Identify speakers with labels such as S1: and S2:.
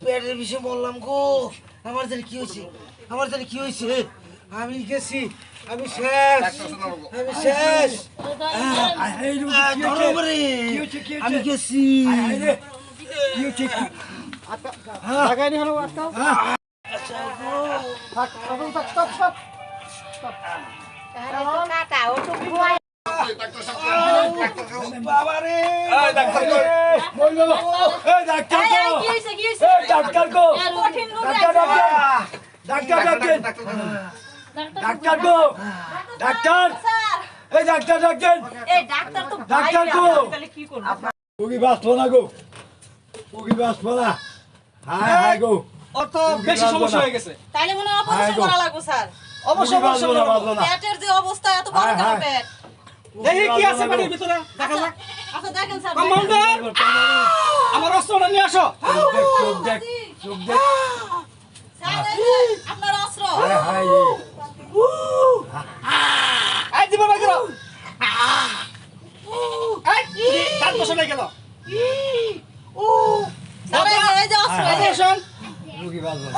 S1: পেটের বিষয়ে বললাম গো, আমার জানি কি হয়েছে, আমার জানি কি হয়েছে। আমি গেছি, আমি শেষ, আমি শেষ। আমি গেছি। বাবারে ডাক্তার
S2: বেশি সমস্যা হয়ে গেছে।
S3: তাইলে মনে হয় অপারেশন করা লাগবে স্যার।
S2: অবশ্যই
S3: পেটের যে অবস্থা এত বড় কেন পেট?
S2: দেখি কি আছে পেটের ভিতরে দেখা যাক।
S3: আচ্ছা দেখেন স্যার।
S2: কমান্ডার আমার অস্ত্রটা নিয়ে আসো।
S3: স্যার এই যে আপনার অস্ত্র।
S2: এই দিবা না করো। এই তার বসে নাই গেল।
S3: স্যার এই যে অস্ত্র।
S2: অপারেশন
S1: রোগী বাঁচবে।